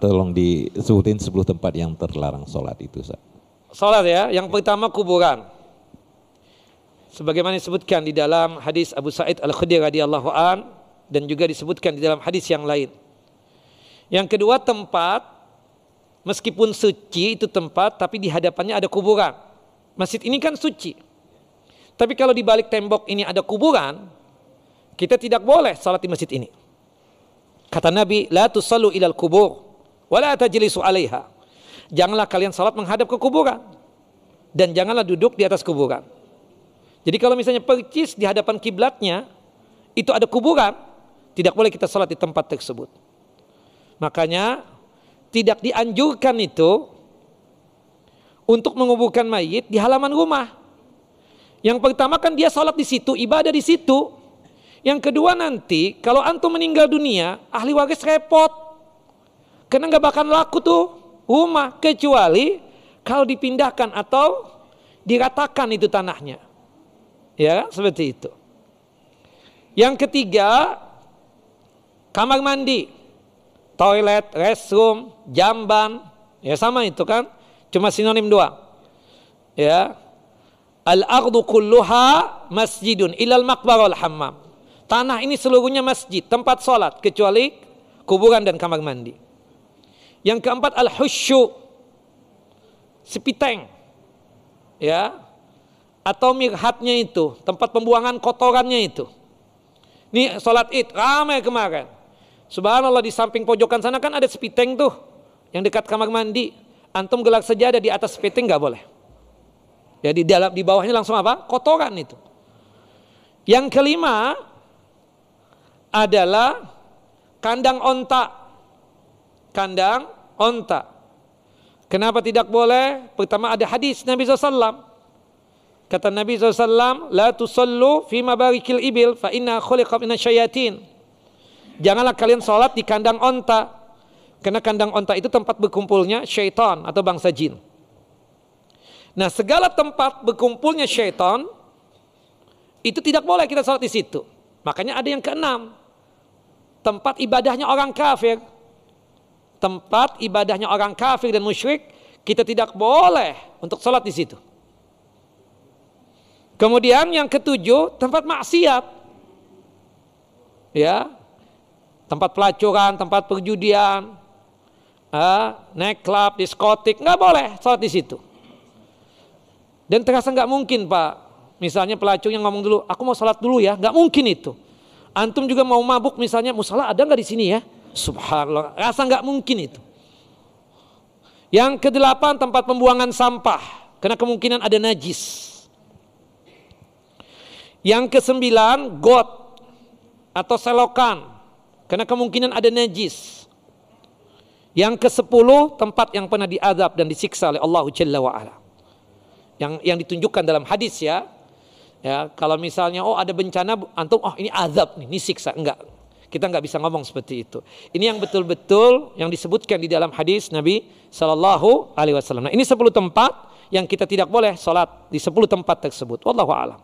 tolong disebutin 10 tempat yang terlarang sholat itu, Ustaz. Sholat ya, yang pertama kuburan. Sebagaimana disebutkan di dalam hadis Abu Sa'id Al-Khudri radhiyallahu an dan juga disebutkan di dalam hadis yang lain. Yang kedua tempat, meskipun suci itu tempat, tapi di hadapannya ada kuburan. Masjid ini kan suci. Tapi kalau di balik tembok ini ada kuburan, kita tidak boleh salat di masjid ini. Kata Nabi, la tusallu ilal kubur, wa la tajlisu alaiha. Janganlah kalian salat menghadap ke kuburan. Dan janganlah duduk di atas kuburan. Jadi kalau misalnya percis di hadapan kiblatnya, itu ada kuburan, tidak boleh kita salat di tempat tersebut. Makanya, tidak dianjurkan itu untuk menguburkan mayit di halaman rumah. Yang pertama kan dia salat di situ, ibadah di situ. Yang kedua nanti kalau antum meninggal dunia, ahli waris repot. Karena nggak bakal laku tuh rumah, kecuali kalau dipindahkan atau diratakan itu tanahnya. Ya, seperti itu. Yang ketiga, kamar mandi, toilet, restroom, jamban, ya sama itu kan, cuma sinonim doang. Ya. Al-ardu kulluha masjidun ilal maqbarah wal hammam. Tanah ini seluruhnya masjid, tempat sholat, kecuali kuburan dan kamar mandi. Yang keempat, al-husyu, sepiteng, ya, atau mirhatnya itu, tempat pembuangan kotorannya itu. Ini sholat id, ramai kemarin. Subhanallah, di samping pojokan sana kan ada sepiteng tuh, yang dekat kamar mandi. Antum gelar sajadah di atas sepiteng nggak boleh. Ya di bawahnya langsung apa? Kotoran itu. Yang kelima adalah kandang onta. Kandang onta. Kenapa tidak boleh? Pertama ada hadis Nabi SAW. Kata Nabi SAW, la tusallu fi mabarikil ibil fa inna khuliqa minasyayatin. Janganlah kalian sholat di kandang onta. Karena kandang onta itu tempat berkumpulnya syaitan atau bangsa jin. Nah, segala tempat berkumpulnya syaitan itu tidak boleh kita sholat di situ. Makanya ada yang keenam, tempat ibadahnya orang kafir. Tempat ibadahnya orang kafir dan musyrik, kita tidak boleh untuk sholat di situ. Kemudian yang ketujuh, tempat maksiat. Ya, tempat pelacuran, tempat perjudian, night club, diskotik, nggak boleh sholat di situ. Dan terasa nggak mungkin, Pak. Misalnya pelacur yang ngomong dulu, aku mau sholat dulu ya, nggak mungkin itu. Antum juga mau mabuk misalnya, musala ada nggak di sini ya? Subhanallah, rasa nggak mungkin itu. Yang kedelapan, tempat pembuangan sampah, karena kemungkinan ada najis. Yang kesembilan, got atau selokan, karena kemungkinan ada najis. Yang kesepuluh, tempat yang pernah diazab dan disiksa oleh Allah Jalla wa'ala. Yang ditunjukkan dalam hadis ya. Ya, kalau misalnya ada bencana antum ini azab nih, ini siksa, enggak. Kita enggak bisa ngomong seperti itu. Ini yang betul-betul yang disebutkan di dalam hadis Nabi sallallahu alaihi wasallam. Nah, ini 10 tempat yang kita tidak boleh salat di 10 tempat tersebut. Wallahu a'lam.